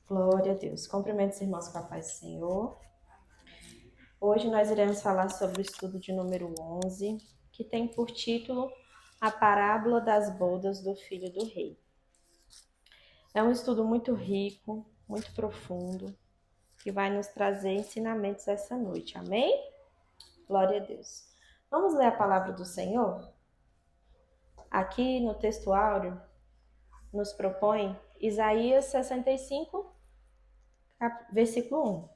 Glória a Deus. Cumprimento os irmãos com a paz do Senhor. Hoje nós iremos falar sobre o estudo de número 11, que tem por título A Parábola das Bodas do Filho do Rei. É um estudo muito rico, muito profundo, que vai nos trazer ensinamentos essa noite. Amém? Glória a Deus. Vamos ler a palavra do Senhor? Aqui no texto áureo nos propõe Isaías 65, versículo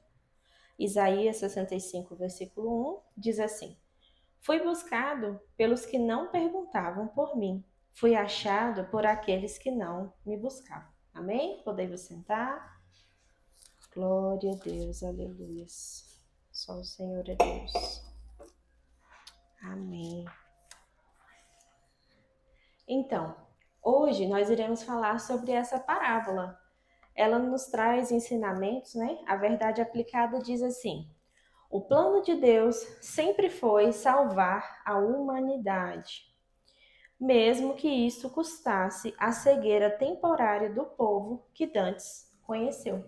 1. Isaías 65, versículo 1, diz assim: Fui buscado pelos que não perguntavam por mim. Fui achado por aqueles que não me buscavam. Amém? Podemos sentar. Glória a Deus, aleluia. Só o Senhor é Deus. Amém. Então, hoje nós iremos falar sobre essa parábola. Ela nos traz ensinamentos, né? A verdade aplicada diz assim: o plano de Deus sempre foi salvar a humanidade, mesmo que isso custasse a cegueira temporária do povo que dantes conheceu.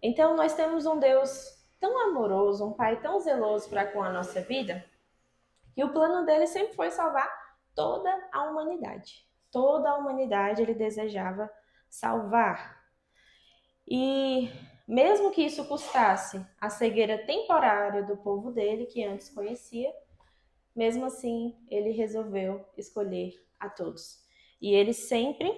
Então, nós temos um Deus tão amoroso, um Pai tão zeloso para com a nossa vida, que o plano dele sempre foi salvar toda a humanidade. Toda a humanidade ele desejava salvar. E mesmo que isso custasse a cegueira temporária do povo dele, que antes conhecia, mesmo assim ele resolveu escolher a todos. E ele sempre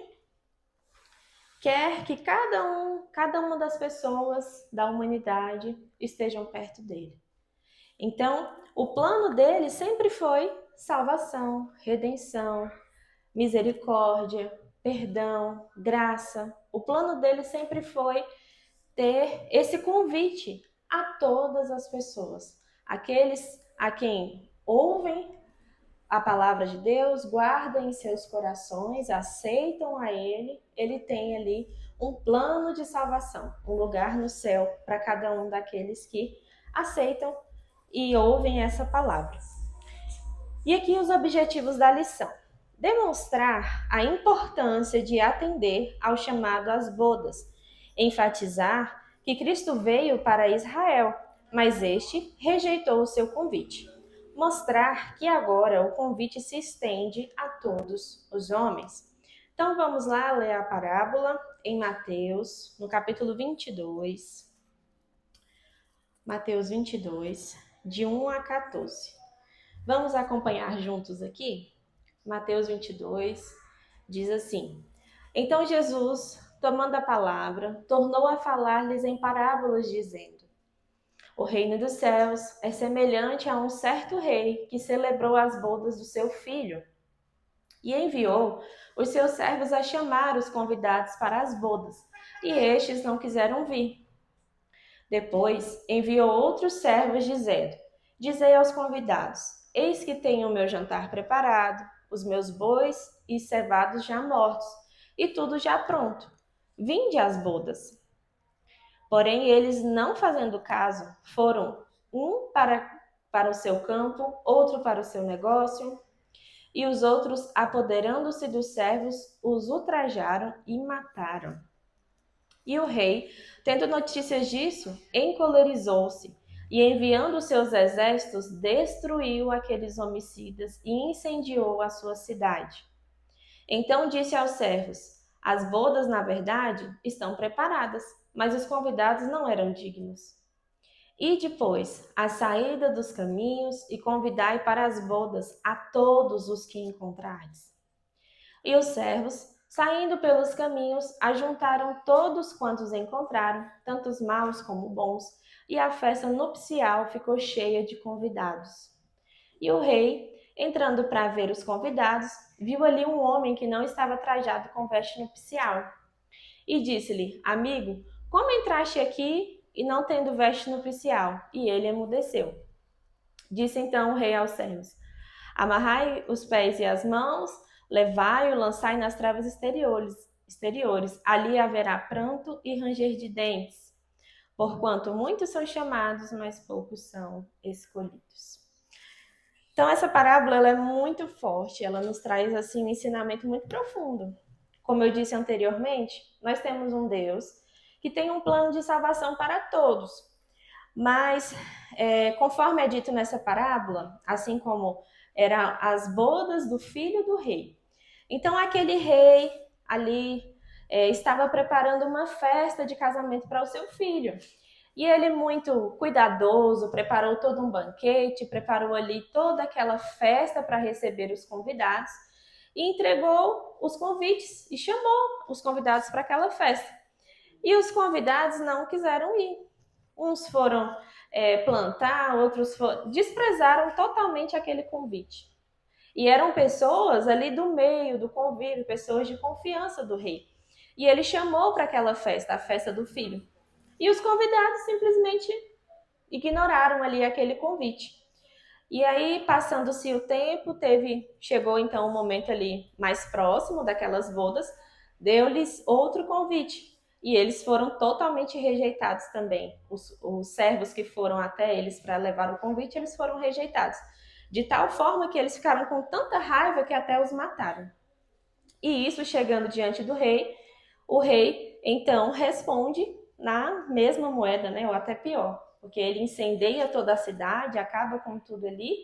quer que cada uma das pessoas da humanidade estejam perto dele. Então, o plano dele sempre foi salvação, redenção, misericórdia, perdão, graça. O plano dele sempre foi ter esse convite a todas as pessoas, aqueles a quem ouvem a palavra de Deus, guardam em seus corações, aceitam a ele tem ali um plano de salvação, um lugar no céu para cada um daqueles que aceitam e ouvem essa palavra. E aqui os objetivos da lição: demonstrar a importância de atender ao chamado às bodas, enfatizar que Cristo veio para Israel, mas este rejeitou o seu convite. Mostrar que agora o convite se estende a todos os homens. Então vamos lá ler a parábola em Mateus, no capítulo 22. Mateus 22, de 1 a 14. Vamos acompanhar juntos aqui? Mateus 22 diz assim: Então Jesus, tomando a palavra, tornou a falar-lhes em parábolas, dizendo: O reino dos céus é semelhante a um certo rei que celebrou as bodas do seu filho e enviou os seus servos a chamar os convidados para as bodas, e estes não quiseram vir. Depois enviou outros servos, dizendo: Dizei aos convidados: Eis que tenho o meu jantar preparado, os meus bois e cevados já mortos, e tudo já pronto. Vinde às bodas. Porém, eles, não fazendo caso, foram um para o seu campo, outro para o seu negócio, e os outros, apoderando-se dos servos, os ultrajaram e mataram. E o rei, tendo notícias disso, encolerizou-se e, enviando seus exércitos, destruiu aqueles homicidas e incendiou a sua cidade. Então disse aos servos: As bodas, na verdade, estão preparadas, mas os convidados não eram dignos. E depois, à saída dos caminhos, e convidai para as bodas a todos os que encontrardes. E os servos, saindo pelos caminhos, ajuntaram todos quantos encontraram, tanto os maus como bons, e a festa nupcial ficou cheia de convidados. E o rei, entrando para ver os convidados, viu ali um homem que não estava trajado com veste nupcial. E disse-lhe: Amigo, como entraste aqui e não tendo veste nupcial? E ele emudeceu. Disse então o rei aos servos: Amarrai os pés e as mãos, levai-o, lançai nas trevas exteriores. Ali haverá pranto e ranger de dentes, porquanto muitos são chamados, mas poucos são escolhidos. Então essa parábola ela é muito forte, ela nos traz assim um ensinamento muito profundo. Como eu disse anteriormente, nós temos um Deus que tem um plano de salvação para todos. Mas, conforme é dito nessa parábola, assim como eram as bodas do filho do rei. Então, aquele rei ali estava preparando uma festa de casamento para o seu filho. E ele, muito cuidadoso, preparou todo um banquete, preparou ali toda aquela festa para receber os convidados e entregou os convites e chamou os convidados para aquela festa. E os convidados não quiseram ir. Uns foram plantar, outros desprezaram totalmente aquele convite. E eram pessoas ali do meio, do convívio, pessoas de confiança do rei. E ele chamou para aquela festa, a festa do filho. E os convidados simplesmente ignoraram ali aquele convite. E aí, passando-se o tempo, chegou então um momento ali mais próximo daquelas bodas, deu-lhes outro convite. E eles foram totalmente rejeitados também. Os servos que foram até eles para levar o convite, eles foram rejeitados. De tal forma que eles ficaram com tanta raiva que até os mataram. E isso chegando diante do rei, o rei então responde na mesma moeda, né? Ou até pior, porque ele incendeia toda a cidade, acaba com tudo ali.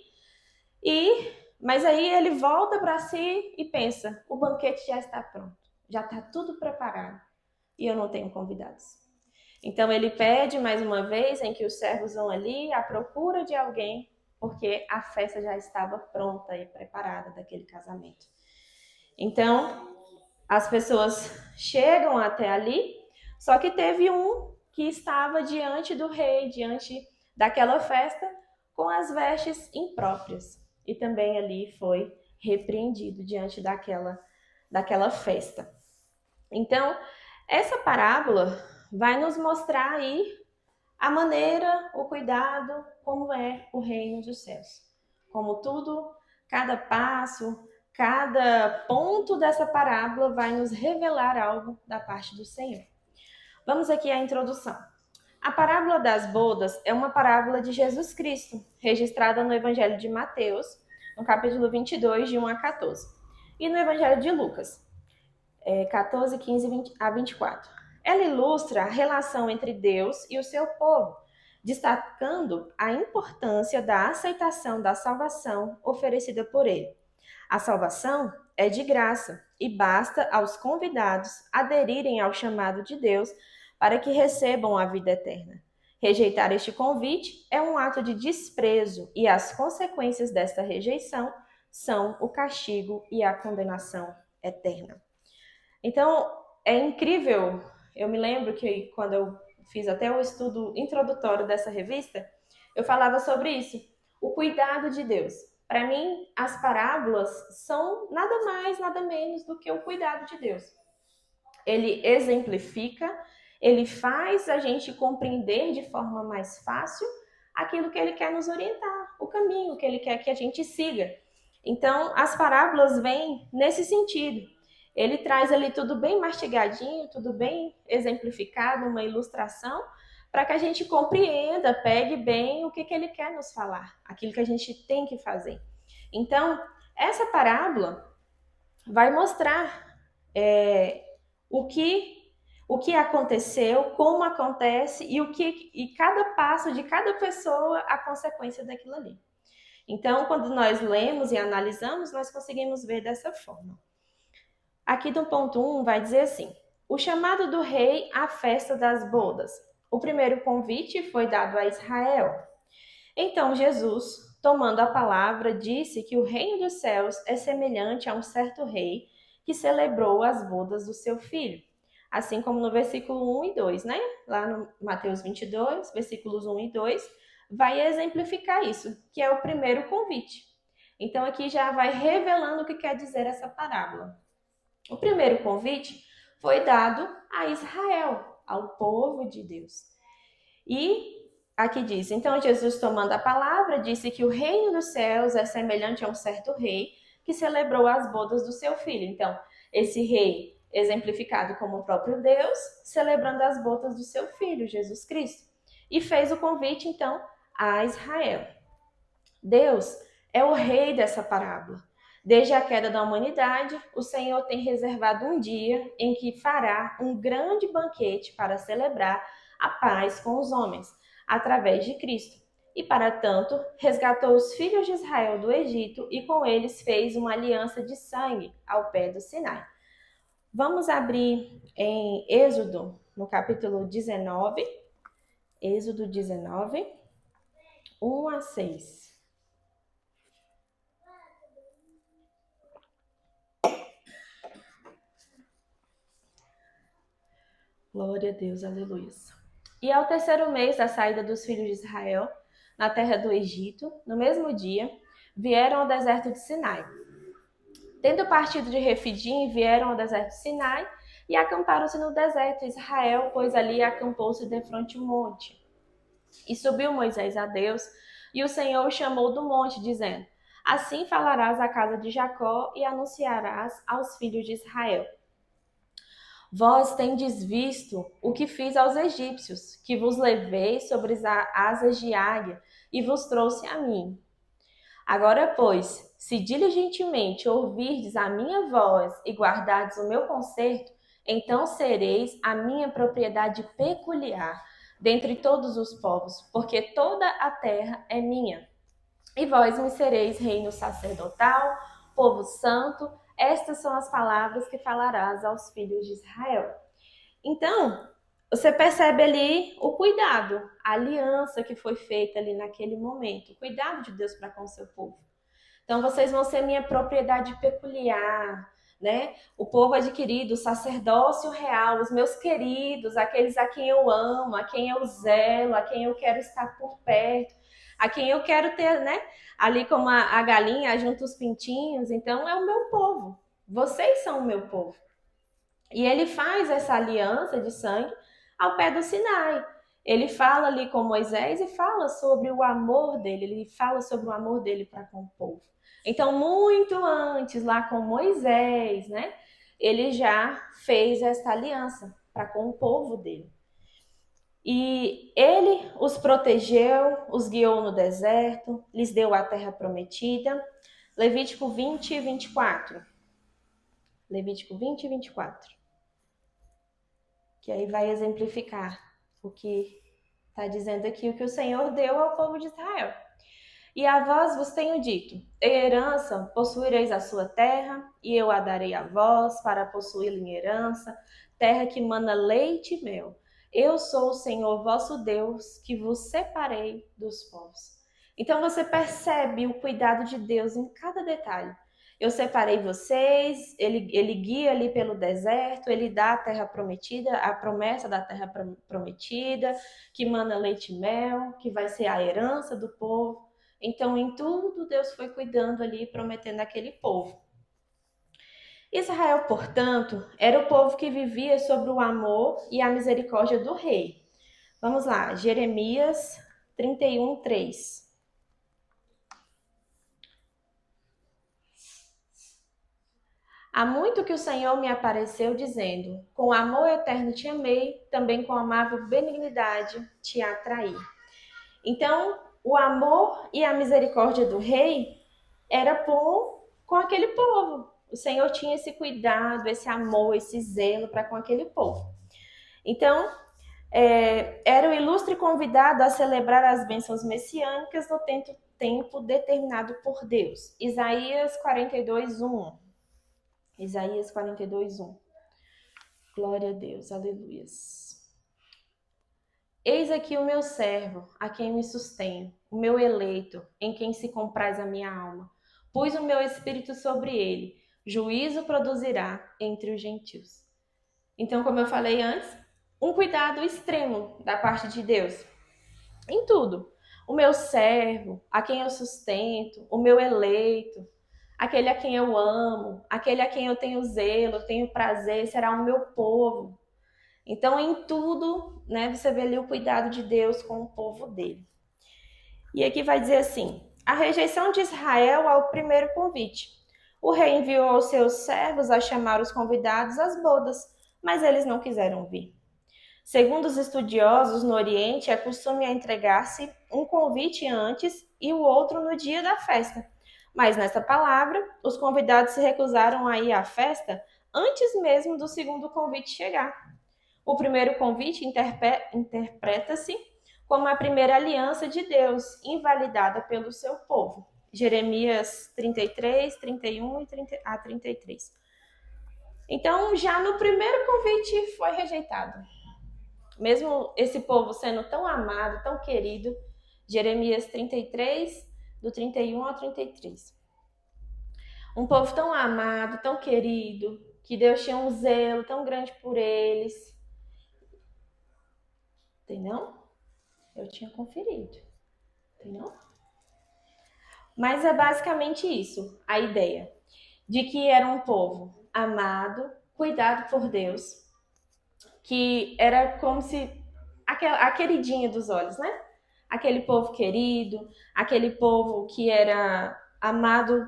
Mas aí ele volta para si e pensa: o banquete já está pronto, já está tudo preparado e eu não tenho convidados. Então ele pede mais uma vez em que os servos vão ali à procura de alguém, porque a festa já estava pronta e preparada daquele casamento. Então as pessoas chegam até ali, só que teve um que estava diante do rei, diante daquela festa, com as vestes impróprias. E também ali foi repreendido diante daquela festa. Então, essa parábola vai nos mostrar aí a maneira, o cuidado, como é o reino dos céus. Como tudo, cada passo, cada ponto dessa parábola vai nos revelar algo da parte do Senhor. Vamos aqui à introdução. A parábola das bodas é uma parábola de Jesus Cristo, registrada no Evangelho de Mateus, no capítulo 22, de 1 a 14. E no Evangelho de Lucas, 14, 15 a 24. Ela ilustra a relação entre Deus e o seu povo, destacando a importância da aceitação da salvação oferecida por ele. A salvação é de graça e basta aos convidados aderirem ao chamado de Deus para que recebam a vida eterna. Rejeitar este convite é um ato de desprezo e as consequências desta rejeição são o castigo e a condenação eterna. Então, é incrível. Eu me lembro que quando eu fiz até o estudo introdutório dessa revista, eu falava sobre isso, o cuidado de Deus. Para mim, as parábolas são nada mais, nada menos do que o cuidado de Deus. Ele exemplifica, ele faz a gente compreender de forma mais fácil aquilo que ele quer nos orientar, o caminho que ele quer que a gente siga. Então, as parábolas vêm nesse sentido. Ele traz ali tudo bem mastigadinho, tudo bem exemplificado, uma ilustração, para que a gente compreenda, pegue bem o que ele quer nos falar, aquilo que a gente tem que fazer. Então, essa parábola vai mostrar o que aconteceu, como acontece e cada passo de cada pessoa, a consequência daquilo ali. Então, quando nós lemos e analisamos, nós conseguimos ver dessa forma. Aqui do ponto 1 vai dizer assim: o chamado do rei à festa das bodas. O primeiro convite foi dado a Israel. Então Jesus, tomando a palavra, disse que o reino dos céus é semelhante a um certo rei que celebrou as bodas do seu filho. Assim como no versículo 1 e 2, né? Lá no Mateus 22, versículos 1 e 2, vai exemplificar isso, que é o primeiro convite. Então aqui já vai revelando o que quer dizer essa parábola. O primeiro convite foi dado a Israel, ao povo de Deus. E aqui diz: então Jesus, tomando a palavra, disse que o reino dos céus é semelhante a um certo rei que celebrou as bodas do seu filho. Então, esse rei, exemplificado como o próprio Deus, celebrando as bodas do seu filho, Jesus Cristo. E fez o convite, então, a Israel. Deus é o rei dessa parábola. Desde a queda da humanidade, o Senhor tem reservado um dia em que fará um grande banquete para celebrar a paz com os homens, através de Cristo. E, para tanto, resgatou os filhos de Israel do Egito e com eles fez uma aliança de sangue ao pé do Sinai. Vamos abrir em Êxodo, no capítulo 19, Êxodo 19, 1 a 6. Glória a Deus, aleluia. E ao terceiro mês da saída dos filhos de Israel, na terra do Egito, no mesmo dia, vieram ao deserto de Sinai. Tendo partido de Refidim, vieram ao deserto de Sinai e acamparam-se no deserto. Israel, pois ali acampou-se defronte do monte. E subiu Moisés a Deus, e o Senhor o chamou do monte, dizendo: Assim falarás à casa de Jacó e anunciarás aos filhos de Israel. Vós tendes visto o que fiz aos egípcios, que vos levei sobre as asas de águia e vos trouxe a mim. Agora, pois, se diligentemente ouvirdes a minha voz e guardardes o meu conserto, então sereis a minha propriedade peculiar dentre todos os povos, porque toda a terra é minha. E vós me sereis reino sacerdotal, povo santo. Estas são as palavras que falarás aos filhos de Israel. Então, você percebe ali o cuidado, a aliança que foi feita ali naquele momento, o cuidado de Deus para com o seu povo. Então, vocês vão ser minha propriedade peculiar, né? O povo adquirido, o sacerdócio real, os meus queridos, aqueles a quem eu amo, a quem eu zelo, a quem eu quero estar por perto, a quem eu quero ter, né? Ali como a galinha junto os pintinhos. Então, é o meu povo. Vocês são o meu povo. E ele faz essa aliança de sangue ao pé do Sinai. Ele fala ali com Moisés e fala sobre o amor dele, ele fala sobre o amor dele para com o povo. Então, muito antes, lá com Moisés, né, ele já fez essa aliança para com o povo dele. E ele os protegeu, os guiou no deserto, lhes deu a terra prometida. Levítico 20 e 24. Levítico 20 e 24. Que aí vai exemplificar o que está dizendo aqui, o que o Senhor deu ao povo de Israel. E a vós vos tenho dito: em herança possuireis a sua terra, e eu a darei a vós para possuí-la em herança, terra que mana leite e mel. Eu sou o Senhor vosso Deus, que vos separei dos povos. Então você percebe o cuidado de Deus em cada detalhe. Eu separei vocês, ele guia ali pelo deserto, ele dá a terra prometida, a promessa da terra prometida, que mana leite e mel, que vai ser a herança do povo. Então, em tudo, Deus foi cuidando ali, prometendo aquele povo. Israel, portanto, era o povo que vivia sobre o amor e a misericórdia do rei. Vamos lá, Jeremias 31, 3. Há muito que o Senhor me apareceu dizendo: com amor eterno te amei, também com amável benignidade te atraí. Então, o amor e a misericórdia do rei era com aquele povo. O Senhor tinha esse cuidado, esse amor, esse zelo para com aquele povo. Então, era o ilustre convidado a celebrar as bênçãos messiânicas no tempo determinado por Deus. Isaías 42, 1. Isaías 42, 1. Glória a Deus, aleluias. Eis aqui o meu servo, a quem me sustenho, o meu eleito, em quem se compraz a minha alma. Pus o meu espírito sobre ele, juízo produzirá entre os gentios. Então, como eu falei antes, um cuidado extremo da parte de Deus. Em tudo. O meu servo, a quem eu sustento, o meu eleito, aquele a quem eu amo, aquele a quem eu tenho zelo, tenho prazer, será o meu povo. Então, em tudo, né, você vê ali o cuidado de Deus com o povo dele. E aqui vai dizer assim: a rejeição de Israel ao primeiro convite. O rei enviou aos seus servos a chamar os convidados às bodas, mas eles não quiseram vir. Segundo os estudiosos, no Oriente é costume entregar-se um convite antes e o outro no dia da festa. Mas nessa palavra, os convidados se recusaram a ir à festa antes mesmo do segundo convite chegar. O primeiro convite interpreta-se como a primeira aliança de Deus, invalidada pelo seu povo. Jeremias 33, 31 e 33. Então, já no primeiro convite foi rejeitado. Mesmo esse povo sendo tão amado, tão querido, Jeremias 33, do 31 ao 33. Um povo tão amado, tão querido, que Deus tinha um zelo tão grande por eles. Entendeu? Eu tinha conferido. Entendeu? Mas é basicamente isso, a ideia. De que era um povo amado, cuidado por Deus, que era como se a queridinha dos olhos, né? Aquele povo querido, aquele povo que era amado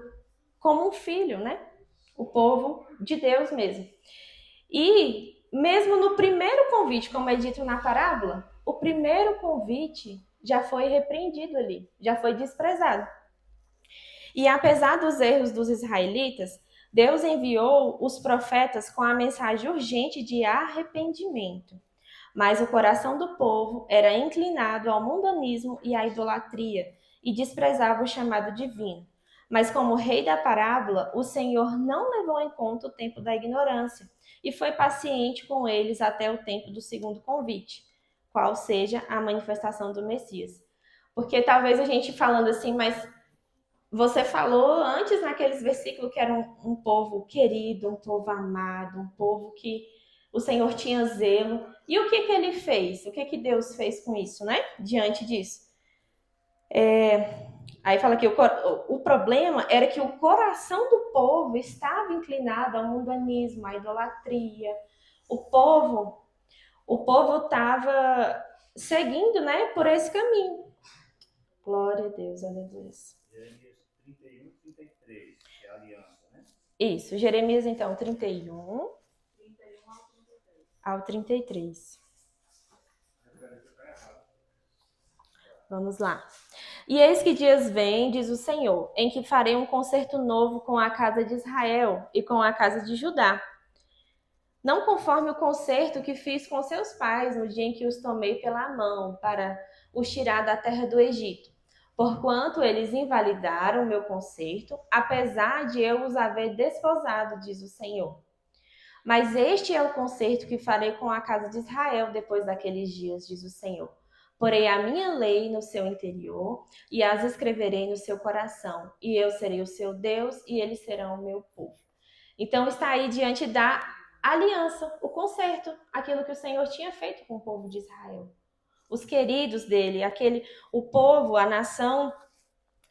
como um filho, né? O povo de Deus mesmo. E mesmo no primeiro convite, como é dito na parábola, o primeiro convite já foi repreendido ali, já foi desprezado. E apesar dos erros dos israelitas, Deus enviou os profetas com a mensagem urgente de arrependimento. Mas o coração do povo era inclinado ao mundanismo e à idolatria, e desprezava o chamado divino. Mas como rei da parábola, o Senhor não levou em conta o tempo da ignorância, e foi paciente com eles até o tempo do segundo convite, qual seja a manifestação do Messias. Porque talvez a gente falando assim, mas você falou antes naqueles versículos que era um povo querido, um povo amado, um povo que o Senhor tinha zelo. E o que ele fez? O que Deus fez com isso, né? Diante disso. Aí fala que o problema era que o coração do povo estava inclinado ao mundanismo, à idolatria. O povo estava seguindo, né, por esse caminho. Glória a Deus, aleluia. Jeremias 31 e 33, que é a aliança, né? Isso, Jeremias então 31 ao 33. Vamos lá. E eis que dias vêm, diz o Senhor, em que farei um concerto novo com a casa de Israel e com a casa de Judá. Não conforme o concerto que fiz com seus pais no dia em que os tomei pela mão para os tirar da terra do Egito. Porquanto eles invalidaram o meu concerto, apesar de eu os haver desposado, diz o Senhor. Mas este é o concerto que farei com a casa de Israel depois daqueles dias, diz o Senhor. Porei a minha lei no seu interior e as escreverei no seu coração, e eu serei o seu Deus e eles serão o meu povo. Então está aí diante da aliança, o concerto, aquilo que o Senhor tinha feito com o povo de Israel. Os queridos dele, o povo, a nação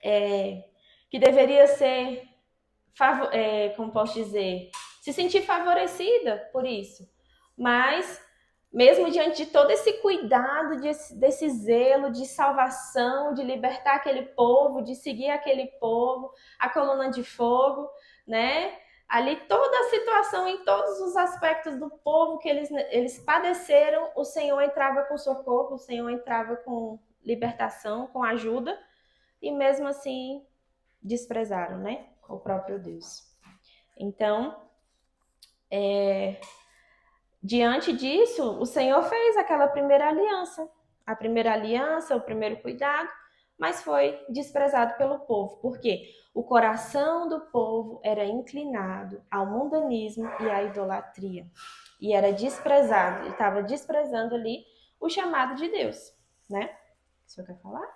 que deveria ser, como posso dizer, se sentir favorecida por isso. Mas, mesmo diante de todo esse cuidado, desse zelo de salvação, de libertar aquele povo, de seguir aquele povo, a coluna de fogo, né? Ali toda a situação, em todos os aspectos do povo que eles padeceram, o Senhor entrava com socorro, o Senhor entrava com libertação, com ajuda, e mesmo assim desprezaram, né? O próprio Deus. Então, diante disso, o Senhor fez aquela primeira aliança. A primeira aliança, o primeiro cuidado, mas foi desprezado pelo povo. Por quê? O coração do povo era inclinado ao mundanismo e à idolatria. E era desprezado, ele estava desprezando ali o chamado de Deus, né? O senhor quer falar?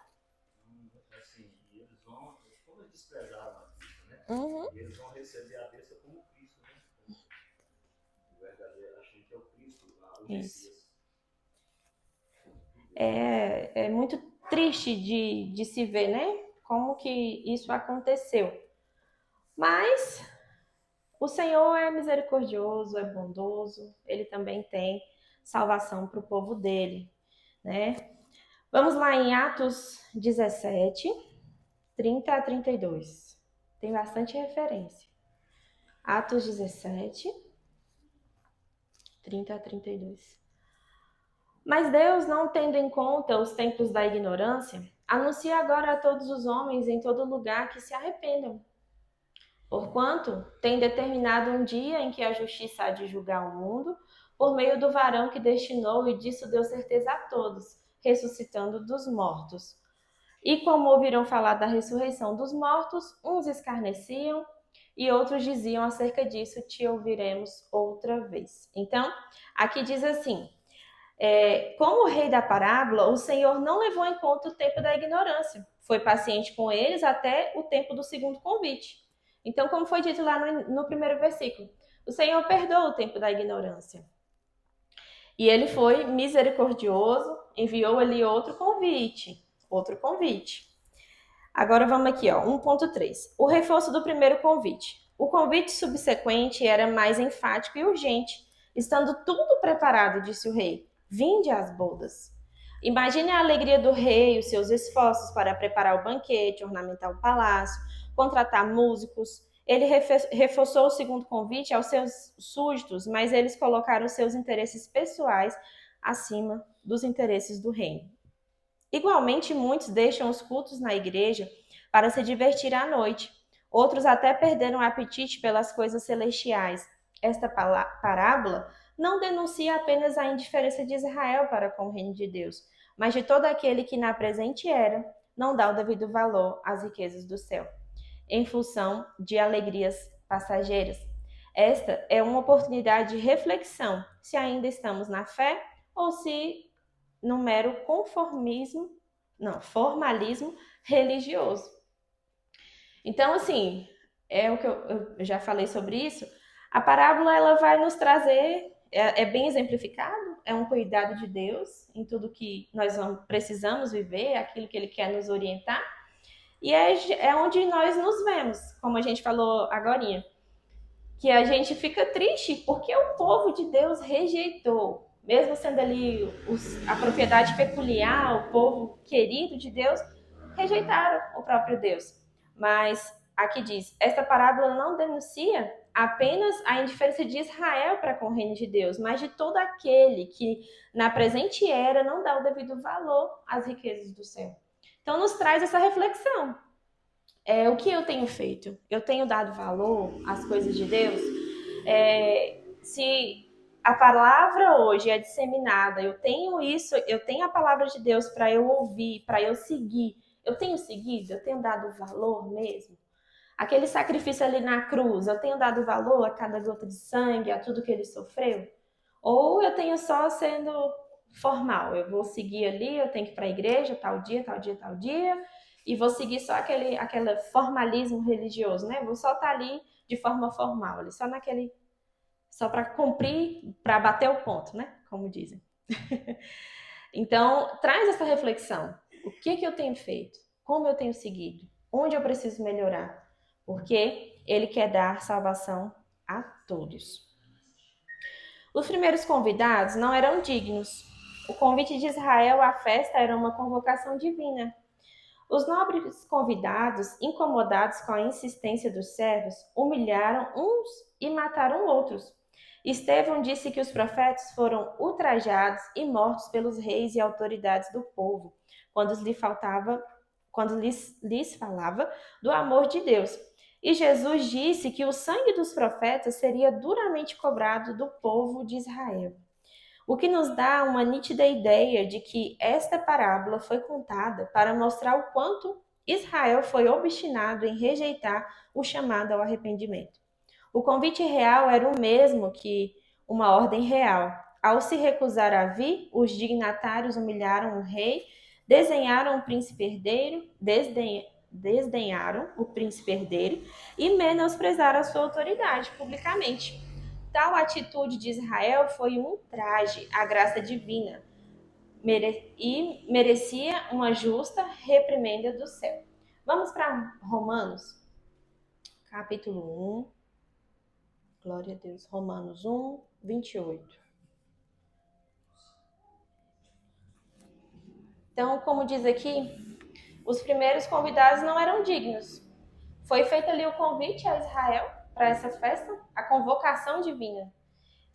Assim, e eles vão, como eles desprezaram a Cristo, né? Uhum. E eles vão receber a bênção como Cristo, né? O verdadeiro, achei que é o Cristo, o Messias. É muito triste de se ver, né? Como que isso aconteceu. Mas o Senhor é misericordioso, é bondoso, ele também tem salvação para o povo dele, né? Vamos lá em Atos 17, 30 a 32. Tem bastante referência. Atos 17, 30 a 32. Mas Deus, não tendo em conta os tempos da ignorância, anuncia agora a todos os homens em todo lugar que se arrependam, Porquanto tem determinado um dia em que a justiça há de julgar o mundo, por meio do varão que destinou, e disso deu certeza a todos, ressuscitando dos mortos. E como ouviram falar da ressurreição dos mortos, uns escarneciam e outros diziam acerca disso: te ouviremos outra vez. Então, aqui diz assim: como o rei da parábola, o Senhor não levou em conta o tempo da ignorância. Foi paciente com eles até o tempo do segundo convite. Então, como foi dito lá no primeiro versículo, o Senhor perdoa o tempo da ignorância. E ele foi misericordioso, enviou ali outro convite. Outro convite. Agora vamos aqui, ó, 1.3. O reforço do primeiro convite. O convite subsequente era mais enfático e urgente. Estando tudo preparado, disse o rei, vinde às bodas. Imagine a alegria do rei, os seus esforços para preparar o banquete, ornamentar o palácio, contratar músicos. Ele reforçou o segundo convite aos seus súditos, mas eles colocaram seus interesses pessoais acima dos interesses do reino. Igualmente, muitos deixam os cultos na igreja para se divertir à noite. Outros até perderam o apetite pelas coisas celestiais. Esta parábola não denuncia apenas a indiferença de Israel para com o reino de Deus, mas de todo aquele que na presente era não dá o devido valor às riquezas do céu, em função de alegrias passageiras. Esta é uma oportunidade de reflexão se ainda estamos na fé ou se no mero formalismo religioso. Então, assim, é o que eu já falei sobre isso. A parábola ela vai nos trazer, é bem exemplificado, é um cuidado de Deus em tudo que nós precisamos viver, aquilo que Ele quer nos orientar. E é onde nós nos vemos, como a gente falou agorinha, que a gente fica triste porque o povo de Deus rejeitou, mesmo sendo ali a propriedade peculiar, o povo querido de Deus, rejeitaram o próprio Deus. Mas aqui diz, esta parábola não denuncia apenas a indiferença de Israel para com o reino de Deus, mas de todo aquele que na presente era não dá o devido valor às riquezas do céu. Então nos traz essa reflexão. O que eu tenho feito? Eu tenho dado valor às coisas de Deus? Se a palavra hoje é disseminada, eu tenho isso, eu tenho a palavra de Deus para eu ouvir, para eu seguir. Eu tenho seguido? Eu tenho dado valor mesmo? Aquele sacrifício ali na cruz, eu tenho dado valor a cada gota de sangue, a tudo que ele sofreu? Ou eu tenho só sendo formal? Eu vou seguir ali, eu tenho que ir para a igreja, tal dia, tal dia, tal dia, e vou seguir só aquele formalismo religioso, né? Vou só estar ali de forma formal, ali, só para cumprir, para bater o ponto, né? Como dizem. Então, traz essa reflexão. O que eu tenho feito? Como eu tenho seguido? Onde eu preciso melhorar? Porque Ele quer dar salvação a todos. Os primeiros convidados não eram dignos. O convite de Israel à festa era uma convocação divina. Os nobres convidados, incomodados com a insistência dos servos, humilharam uns e mataram outros. Estevão disse que os profetas foram ultrajados e mortos pelos reis e autoridades do povo, quando lhes falava do amor de Deus. E Jesus disse que o sangue dos profetas seria duramente cobrado do povo de Israel. O que nos dá uma nítida ideia de que esta parábola foi contada para mostrar o quanto Israel foi obstinado em rejeitar o chamado ao arrependimento. O convite real era o mesmo que uma ordem real. Ao se recusar a vir, os dignatários humilharam o rei, desdenharam o príncipe herdeiro e menosprezaram a sua autoridade publicamente. Tal atitude de Israel foi um ultraje à graça divina e merecia uma justa reprimenda do céu. Vamos para Romanos, capítulo 1. Glória a Deus. Romanos 1, 28. Então, como diz aqui, os primeiros convidados não eram dignos. Foi feito ali o convite a Israel para essa festa, a convocação divina.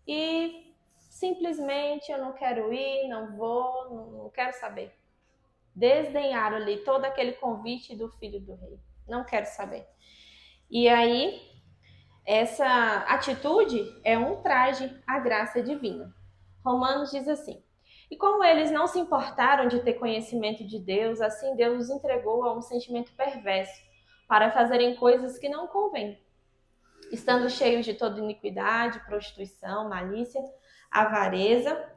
E simplesmente eu não quero ir, não vou, não quero saber. Desdenharam ali todo aquele convite do filho do rei. Não quero saber. E aí, essa atitude é um traje à graça divina. Romanos diz assim: e como eles não se importaram de ter conhecimento de Deus, assim Deus os entregou a um sentimento perverso, para fazerem coisas que não convêm, estando cheios de toda iniquidade, prostituição, malícia, avareza,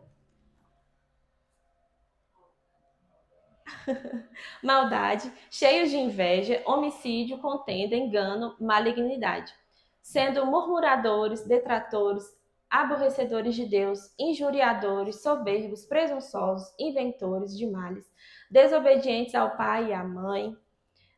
maldade, cheios de inveja, homicídio, contenda, engano, malignidade, sendo murmuradores, detratores, aborrecedores de Deus, injuriadores, soberbos, presunçosos, inventores de males, desobedientes ao pai e à mãe,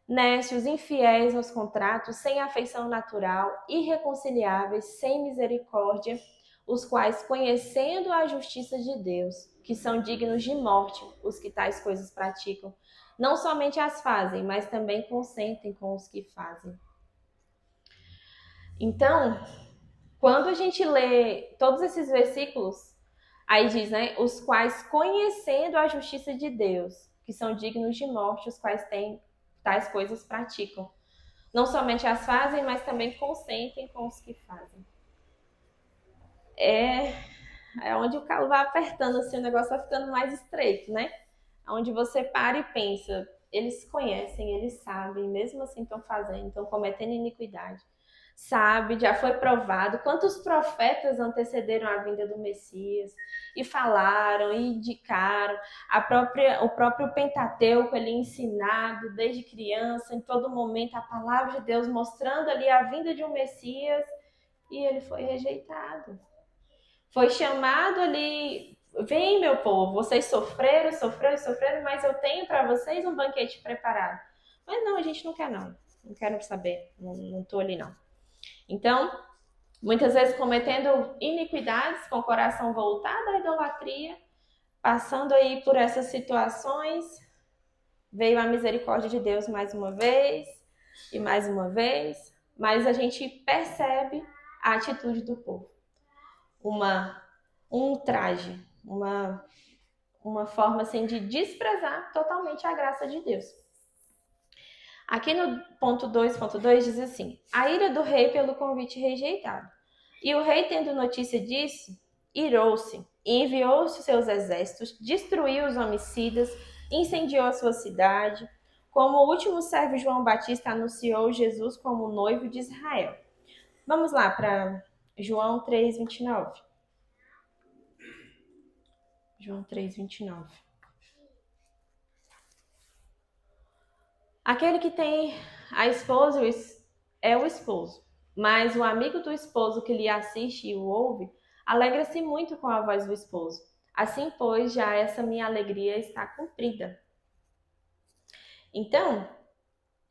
nécios, infiéis nos contratos, sem afeição natural, irreconciliáveis, sem misericórdia, os quais, conhecendo a justiça de Deus, que são dignos de morte, os que tais coisas praticam, não somente as fazem, mas também consentem com os que fazem. Então, quando a gente lê todos esses versículos, aí diz, né, os quais, conhecendo a justiça de Deus, que são dignos de morte, os quais têm tais coisas praticam. Não somente as fazem, mas também consentem com os que fazem. É onde o calo vai apertando, assim, o negócio vai ficando mais estreito, né? Onde você para e pensa, eles conhecem, eles sabem, mesmo assim estão fazendo, estão cometendo iniquidade. Sabe, já foi provado quantos profetas antecederam a vinda do Messias e falaram e indicaram o próprio Pentateuco ali ensinado desde criança, em todo momento a palavra de Deus mostrando ali a vinda de um Messias, e ele foi rejeitado. Foi chamado ali, vem meu povo, vocês sofreram, mas eu tenho para vocês um banquete preparado. Mas não, a gente não quer não quero saber, não tô ali não. Então, muitas vezes cometendo iniquidades com o coração voltado à idolatria, passando aí por essas situações, veio a misericórdia de Deus mais uma vez e mais uma vez, mas a gente percebe a atitude do povo. Um traje, uma forma assim de desprezar totalmente a graça de Deus. Aqui no ponto 2.2 diz assim: a ira do rei pelo convite rejeitado. E o rei, tendo notícia disso, irou-se e enviou seus exércitos, destruiu os homicidas, incendiou a sua cidade, como o último servo João Batista anunciou Jesus como noivo de Israel. Vamos lá para João 3:29. João 3:29. Aquele que tem a esposa é o esposo, mas o amigo do esposo que lhe assiste e o ouve, alegra-se muito com a voz do esposo. Assim, pois, já essa minha alegria está cumprida. Então,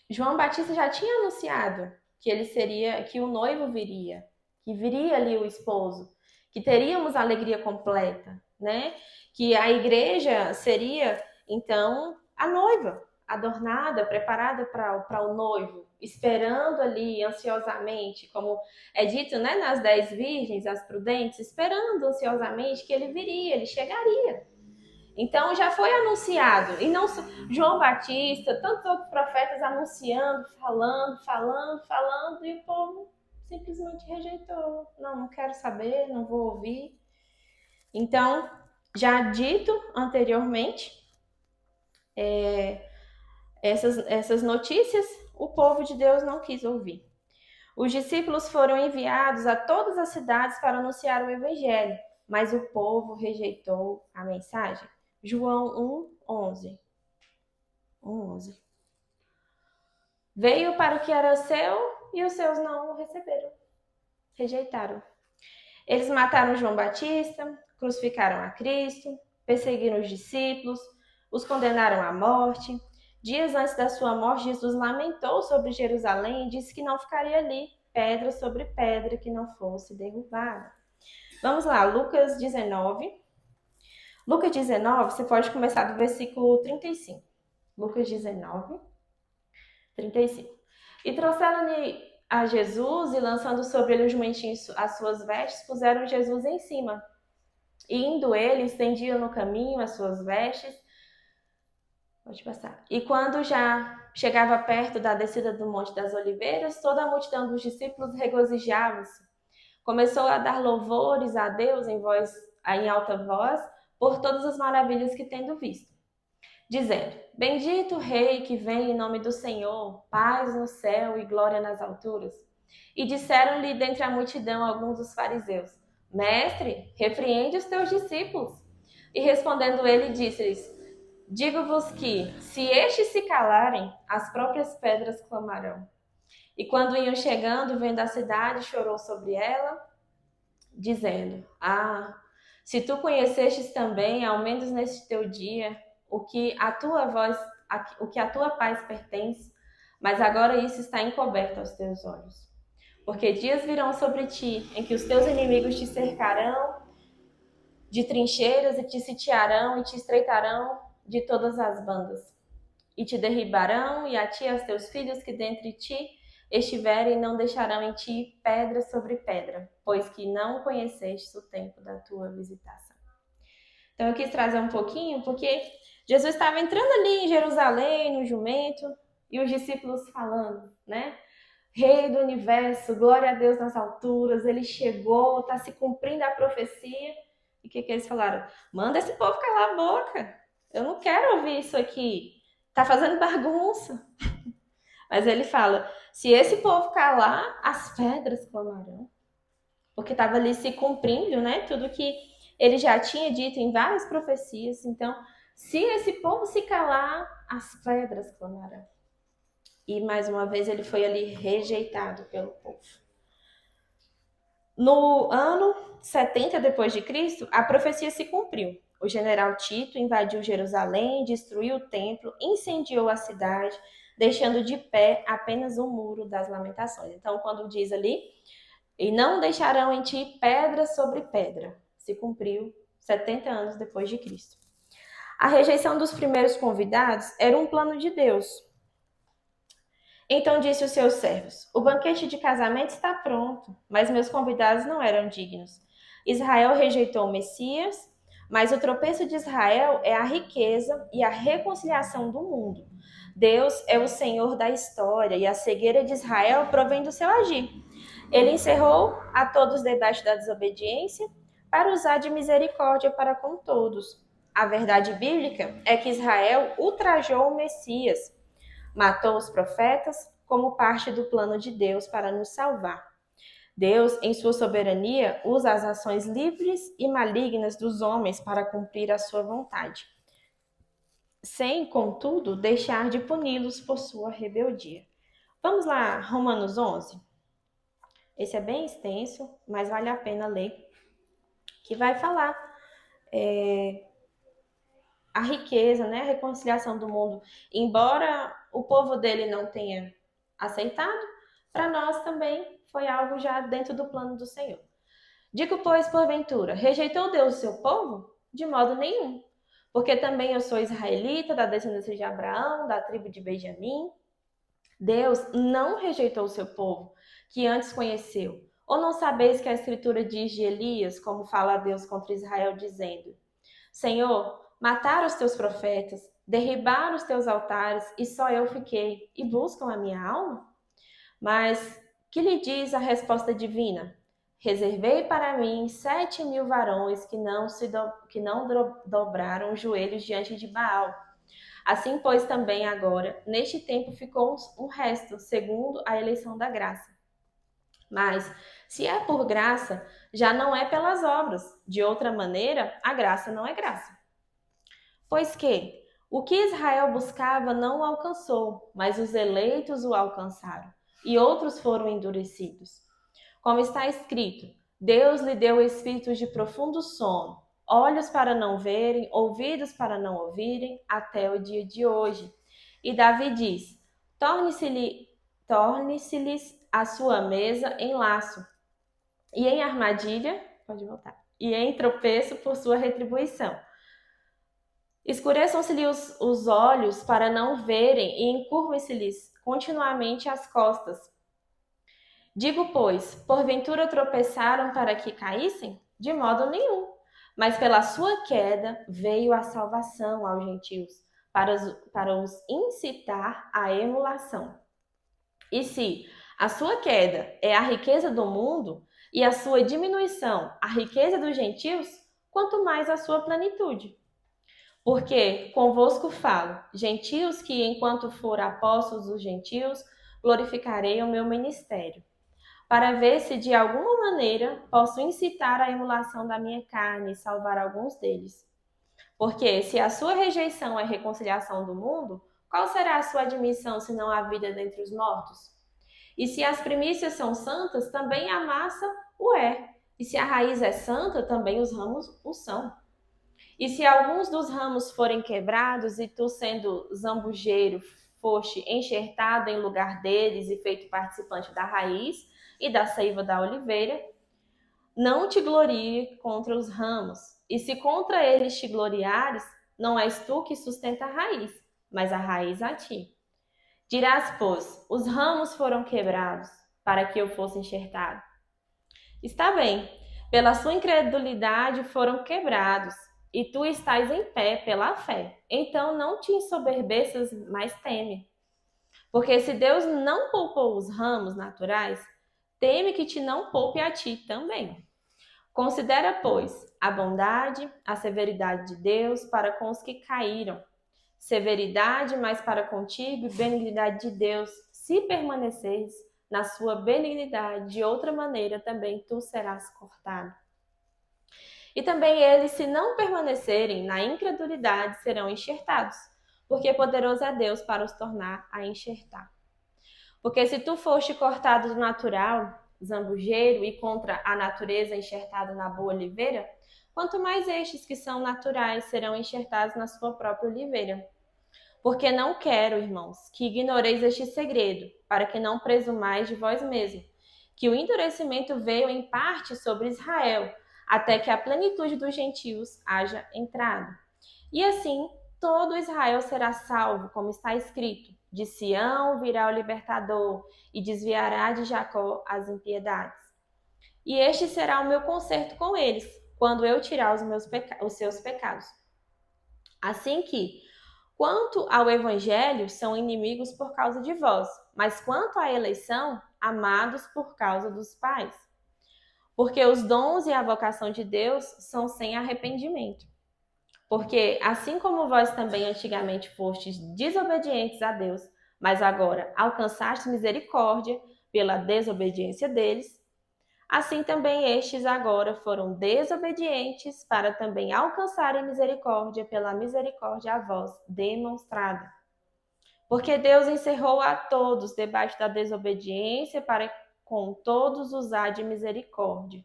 João Batista já tinha anunciado que o noivo viria, que viria ali o esposo, que teríamos a alegria completa, né? Que a igreja seria, então, a noiva, adornada, preparada para o noivo, esperando ali ansiosamente, como é dito, né, nas 10 virgens, as prudentes, esperando ansiosamente que ele viria, ele chegaria. Então já foi anunciado, e não João Batista, tantos outros profetas anunciando, falando, e o povo simplesmente rejeitou. Não quero saber, não vou ouvir. Então, já dito anteriormente, essas notícias, o povo de Deus não quis ouvir. Os discípulos foram enviados a todas as cidades para anunciar o evangelho, mas o povo rejeitou a mensagem. João 1:11. 1:11. Veio para o que era seu e os seus não o receberam. Rejeitaram. Eles mataram João Batista, crucificaram a Cristo, perseguiram os discípulos, os condenaram à morte. Dias antes da sua morte, Jesus lamentou sobre Jerusalém e disse que não ficaria ali pedra sobre pedra que não fosse derrubada. Vamos lá, Lucas 19. Lucas 19, você pode começar do versículo 35. Lucas 19, 35. E trouxeram-lhe a Jesus e, lançando sobre ele o jumentinho as suas vestes, puseram Jesus em cima. E indo ele, estendiam no caminho as suas vestes. Pode passar. E quando já chegava perto da descida do Monte das Oliveiras, toda a multidão dos discípulos regozijava-se. Começou a dar louvores a Deus em alta voz por todas as maravilhas que tendo visto, dizendo: Bendito o Rei que vem em nome do Senhor, paz no céu e glória nas alturas. E disseram-lhe dentre a multidão alguns dos fariseus: Mestre, repreende os teus discípulos. E respondendo ele, disse-lhes: Digo-vos que, se estes se calarem, as próprias pedras clamarão. E quando iam chegando, vendo a cidade, chorou sobre ela, dizendo: se tu conhecestes também, ao menos neste teu dia, o que a tua paz pertence, mas agora isso está encoberto aos teus olhos. Porque dias virão sobre ti, em que os teus inimigos te cercarão de trincheiras e te sitiarão e te estreitarão de todas as bandas. E te derribarão, e a ti e aos teus filhos que dentre ti estiverem, não deixarão em ti pedra sobre pedra, pois que não conheceste o tempo da tua visitação. Então eu quis trazer um pouquinho, porque Jesus estava entrando ali em Jerusalém, no jumento, e os discípulos falando, né? Rei do universo, glória a Deus nas alturas, ele chegou, está se cumprindo a profecia. E o que eles falaram? Manda esse povo calar a boca. Eu não quero ouvir isso aqui. Tá fazendo bagunça. Mas ele fala, se esse povo calar, as pedras clamarão. Porque estava ali se cumprindo, né? Tudo que ele já tinha dito em várias profecias. Então, se esse povo se calar, as pedras clamarão. E mais uma vez ele foi ali rejeitado pelo povo. No ano 70 depois de Cristo, a profecia se cumpriu. O general Tito invadiu Jerusalém, destruiu o templo, incendiou a cidade, deixando de pé apenas o muro das lamentações. Então, quando diz ali, e não deixarão em ti pedra sobre pedra, se cumpriu 70 anos depois de Cristo. A rejeição dos primeiros convidados era um plano de Deus. Então disse os seus servos: O banquete de casamento está pronto, mas meus convidados não eram dignos. Israel rejeitou o Messias, mas o tropeço de Israel é a riqueza e a reconciliação do mundo. Deus é o Senhor da história e a cegueira de Israel provém do seu agir. Ele encerrou a todos debaixo da desobediência para usar de misericórdia para com todos. A verdade bíblica é que Israel ultrajou o Messias, matou os profetas como parte do plano de Deus para nos salvar. Deus, em sua soberania, usa as ações livres e malignas dos homens para cumprir a sua vontade, sem, contudo, deixar de puni-los por sua rebeldia. Vamos lá, Romanos 11. Esse é bem extenso, mas vale a pena ler, que vai falar a riqueza, né, a reconciliação do mundo. Embora o povo dele não tenha aceitado, para nós também foi algo já dentro do plano do Senhor. Digo, pois, porventura, rejeitou Deus o seu povo? De modo nenhum. Porque também eu sou israelita, da descendência de Abraão, da tribo de Benjamim. Deus não rejeitou o seu povo, que antes conheceu. Ou não sabeis que a Escritura diz de Elias, como fala Deus contra Israel, dizendo: Senhor, mataram os teus profetas, derribaram os teus altares, e só eu fiquei, e buscam a minha alma? Mas que lhe diz a resposta divina? Reservei para mim 7.000 varões que não dobraram os joelhos diante de Baal. Assim, pois, também agora, neste tempo ficou um resto, segundo a eleição da graça. Mas, se é por graça, já não é pelas obras. De outra maneira, a graça não é graça. Pois que o que Israel buscava não o alcançou, mas os eleitos o alcançaram, e outros foram endurecidos. Como está escrito, Deus lhe deu espíritos de profundo sono, olhos para não verem, ouvidos para não ouvirem, até o dia de hoje. E Davi diz: torne-se-lhes a sua mesa em laço, e em armadilha, pode voltar, e em tropeço por sua retribuição. Escureçam-se-lhe os olhos para não verem, e encurvem-se-lhes continuamente as costas. Digo, pois, porventura tropeçaram para que caíssem? De modo nenhum. Mas pela sua queda veio a salvação aos gentios, para os incitar à emulação. E se a sua queda é a riqueza do mundo e a sua diminuição a riqueza dos gentios, quanto mais a sua plenitude. Porque convosco falo, gentios, que enquanto for apóstolos dos gentios, glorificarei o meu ministério, para ver se de alguma maneira posso incitar a emulação da minha carne e salvar alguns deles. Porque se a sua rejeição é reconciliação do mundo, qual será a sua admissão se não há vida dentre os mortos? E se as primícias são santas, também a massa o é. E se a raiz é santa, também os ramos o são. E se alguns dos ramos forem quebrados, e tu, sendo zambujeiro, foste enxertado em lugar deles e feito participante da raiz e da seiva da oliveira, não te glorie contra os ramos. E se contra eles te gloriares, não és tu que sustenta a raiz, mas a raiz a ti. Dirás, pois, os ramos foram quebrados, para que eu fosse enxertado. Está bem, pela sua incredulidade foram quebrados, e tu estás em pé pela fé. Então não te ensoberbeças, mas teme. Porque se Deus não poupou os ramos naturais, teme que te não poupe a ti também. Considera, pois, a bondade, a severidade de Deus para com os que caíram. Severidade, mas para contigo, e benignidade de Deus, se permaneceres na sua benignidade, de outra maneira também tu serás cortado. E também eles, se não permanecerem na incredulidade, serão enxertados, porque poderoso é Deus para os tornar a enxertar. Porque se tu foste cortado do natural, zambujeiro, e contra a natureza enxertado na boa oliveira, quanto mais estes que são naturais serão enxertados na sua própria oliveira. Porque não quero, irmãos, que ignoreis este segredo, para que não presumais de vós mesmos, que o endurecimento veio em parte sobre Israel, até que a plenitude dos gentios haja entrado. E assim, todo Israel será salvo, como está escrito: de Sião virá o libertador, e desviará de Jacó as impiedades. E este será o meu concerto com eles, quando eu tirar os seus pecados. Assim que, quanto ao evangelho, são inimigos por causa de vós, mas quanto à eleição, amados por causa dos pais. Porque os dons e a vocação de Deus são sem arrependimento. Porque assim como vós também antigamente fostes desobedientes a Deus, mas agora alcançastes misericórdia pela desobediência deles, assim também estes agora foram desobedientes para também alcançarem misericórdia pela misericórdia a vós demonstrada. Porque Deus encerrou a todos debaixo da desobediência para com todos usar de misericórdia.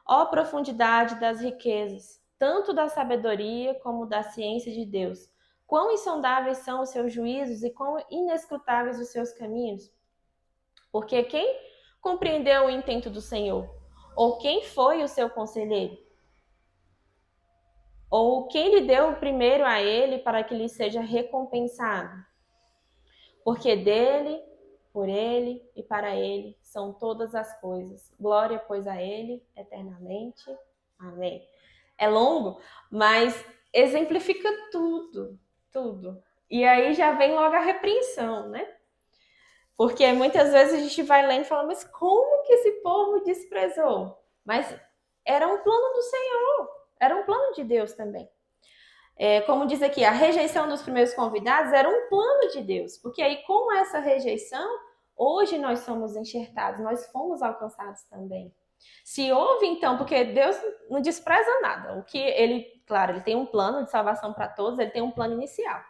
Ó profundidade das riquezas, tanto da sabedoria como da ciência de Deus! Quão insondáveis são os seus juízos e quão inescrutáveis os seus caminhos! Porque quem compreendeu o intento do Senhor? Ou quem foi o seu conselheiro? Ou quem lhe deu primeiro a ele para que lhe seja recompensado? Porque dele, por ele e para ele são todas as coisas. Glória, pois, a ele eternamente. Amém. É longo, mas exemplifica tudo, tudo. E aí já vem logo a repreensão, né? Porque muitas vezes a gente vai lendo e fala, mas como que esse povo desprezou? Mas era um plano do Senhor, era um plano de Deus também. Como diz aqui, a rejeição dos primeiros convidados era um plano de Deus, porque aí com essa rejeição, hoje nós somos enxertados, nós fomos alcançados também. Se houve então, porque Deus não despreza nada, o que ele, claro, ele tem um plano de salvação para todos, ele tem um plano inicial.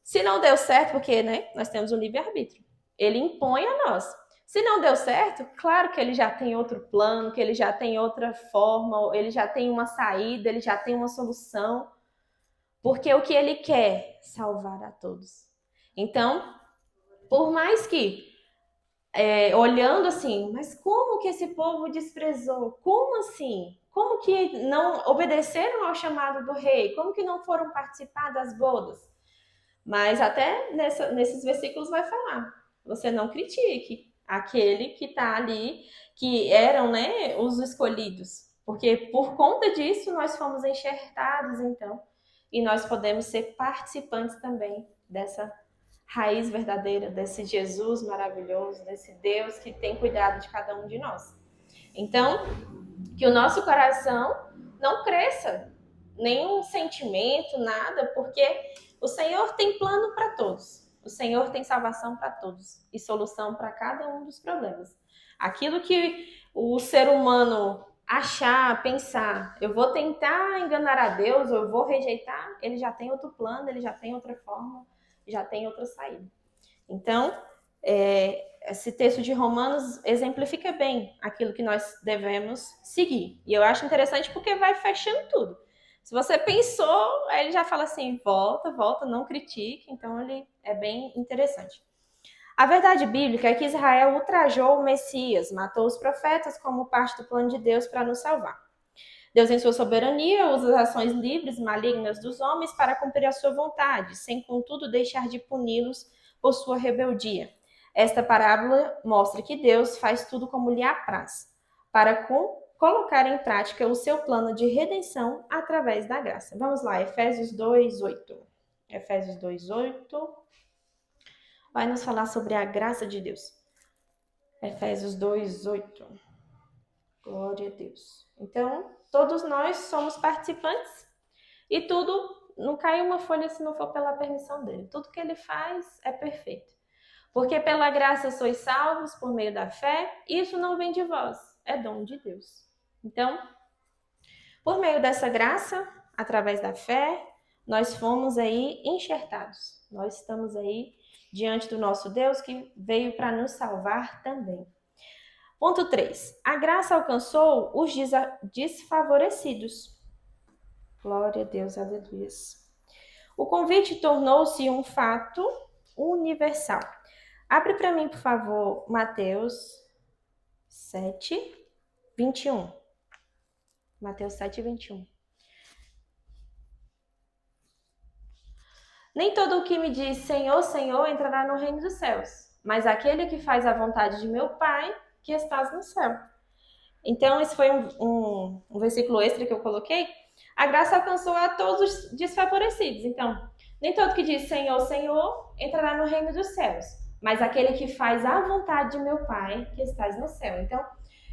Se não deu certo, porque nós temos um livre-arbítrio, ele impõe a nós. Se não deu certo, claro que ele já tem outro plano, que ele já tem outra forma, ele já tem uma saída, ele já tem uma solução. Porque o que ele quer? Salvar a todos. Então, por mais que, olhando assim, mas como que esse povo desprezou? Como assim? Como que não obedeceram ao chamado do rei? Como que não foram participar das bodas? Mas até nesses versículos vai falar, você não critique aquele que está ali, que eram, os escolhidos. Porque por conta disso nós fomos enxertados, então. e nós podemos ser participantes também dessa raiz verdadeira, desse Jesus maravilhoso, desse Deus que tem cuidado de cada um de nós. Então, que o nosso coração não cresça nenhum sentimento, nada, porque o Senhor tem plano para todos. O Senhor tem salvação para todos e solução para cada um dos problemas. Aquilo que o ser humano achar, pensar, eu vou tentar enganar a Deus, ou eu vou rejeitar, ele já tem outro plano, ele já tem outra forma, já tem outra saída. Então, esse texto de Romanos exemplifica bem aquilo que nós devemos seguir. E eu acho interessante porque vai fechando tudo. Se você pensou, aí ele já fala assim, volta, não critique. Então, ele é bem interessante. A verdade bíblica é que Israel ultrajou o Messias, matou os profetas como parte do plano de Deus para nos salvar. Deus, em sua soberania, usa as ações livres e malignas dos homens para cumprir a sua vontade, sem, contudo, deixar de puni-los por sua rebeldia. Esta parábola mostra que Deus faz tudo como lhe apraz, para colocar em prática o seu plano de redenção através da graça. Vamos lá, Efésios 2:8. Efésios 2:8 vai nos falar sobre a graça de Deus. Efésios 2:8. Glória a Deus. Então, todos nós somos participantes e tudo, não cai uma folha se não for pela permissão dele. Tudo que ele faz é perfeito. Porque pela graça sois salvos por meio da fé, isso não vem de vós, é dom de Deus. Então, por meio dessa graça, através da fé, nós fomos aí enxertados. Nós estamos aí diante do nosso Deus que veio para nos salvar também. Ponto 3. A graça alcançou os desfavorecidos. Glória a Deus, aleluia. O convite tornou-se um fato universal. Abre para mim, por favor, Mateus 7:21. Mateus 7:21. Nem todo o que me diz Senhor, Senhor entrará no reino dos céus, mas aquele que faz a vontade de meu Pai que estás no céu. Então, esse foi um versículo extra que eu coloquei. A graça alcançou a todos os desfavorecidos. Então, nem todo que diz Senhor, Senhor entrará no reino dos céus, mas aquele que faz a vontade de meu Pai que estás no céu. Então,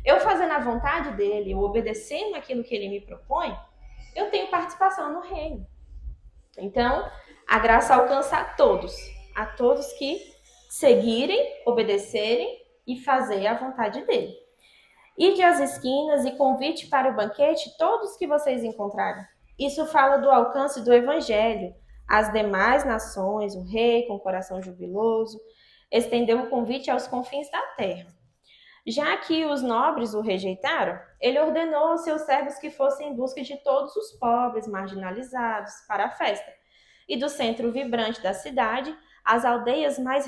eu fazendo a vontade dele, eu obedecendo aquilo que ele me propõe, eu tenho participação no reino. Então, a graça alcança a todos que seguirem, obedecerem e fazer a vontade dele. Ide às esquinas e convite para o banquete todos que vocês encontrarem. Isso fala do alcance do evangelho. As demais nações, o rei com coração jubiloso, estendeu o convite aos confins da terra. Já que os nobres o rejeitaram, ele ordenou aos seus servos que fossem em busca de todos os pobres, marginalizados, para a festa. E do centro vibrante da cidade, às aldeias mais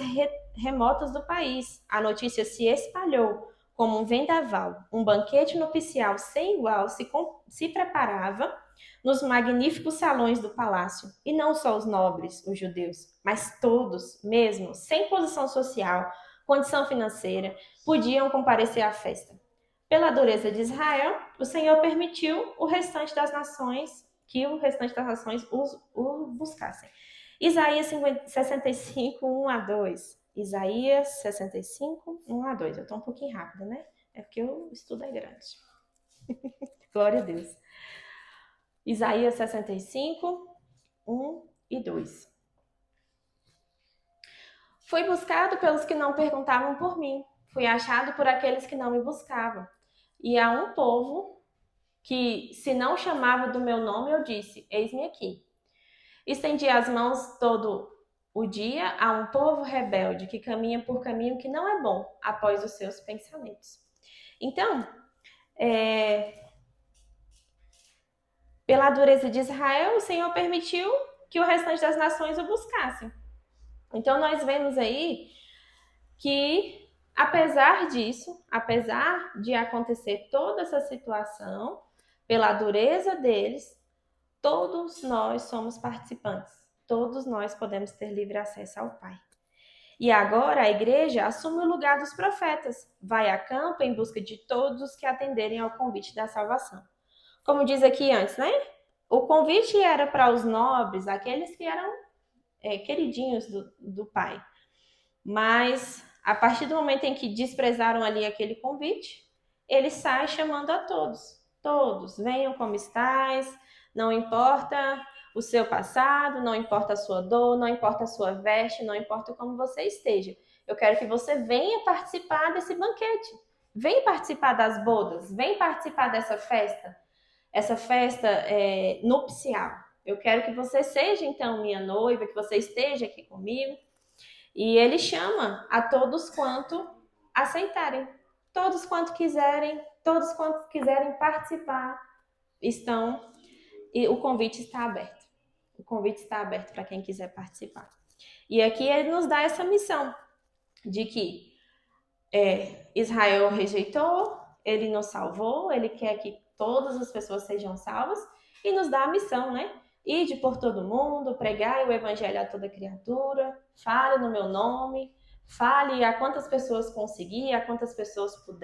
remotas do país, a notícia se espalhou como um vendaval. Um banquete nupcial sem igual se preparava nos magníficos salões do palácio. E não só os nobres, os judeus, mas todos, mesmo sem posição social, condição financeira, podiam comparecer à festa. Pela dureza de Israel, o Senhor permitiu que o restante das nações o buscassem. Isaías 65, 1-2. Isaías 65, 1-2. Eu estou um pouquinho rápida, né? É porque o estudo é grande. Glória a Deus. Isaías 65, 1 e 2. Fui buscado pelos que não perguntavam por mim. Fui achado por aqueles que não me buscavam. E a um povo que, se não chamava do meu nome, eu disse, eis-me aqui. Estendi as mãos todo o dia a um povo rebelde que caminha por caminho que não é bom, após os seus pensamentos. Então, pela dureza de Israel, o Senhor permitiu que o restante das nações o buscassem. Então, nós vemos aí que, apesar disso, apesar de acontecer toda essa situação, pela dureza deles, todos nós somos participantes. Todos nós podemos ter livre acesso ao Pai. E agora a igreja assume o lugar dos profetas. Vai a campo em busca de todos os que atenderem ao convite da salvação. Como diz aqui antes, né? O convite era para os nobres, aqueles que eram queridinhos do pai. Mas a partir do momento em que desprezaram ali aquele convite, ele sai chamando a todos. Todos, venham como estáis, não importa o seu passado, não importa a sua dor, não importa a sua veste, não importa como você esteja. Eu quero que você venha participar desse banquete. Vem participar das bodas, vem participar dessa festa, essa festa nupcial. Eu quero que você seja, então, minha noiva, que você esteja aqui comigo. E ele chama a todos quanto aceitarem. Todos quanto quiserem participar, estão. E o convite está aberto. O convite está aberto para quem quiser participar. E aqui ele nos dá essa missão de que Israel rejeitou, ele nos salvou, ele quer que todas as pessoas sejam salvas e nos dá a missão, né? Ide por todo mundo, pregai o evangelho a toda criatura, fale no meu nome, fale a quantas pessoas conseguir, a quantas pessoas puder.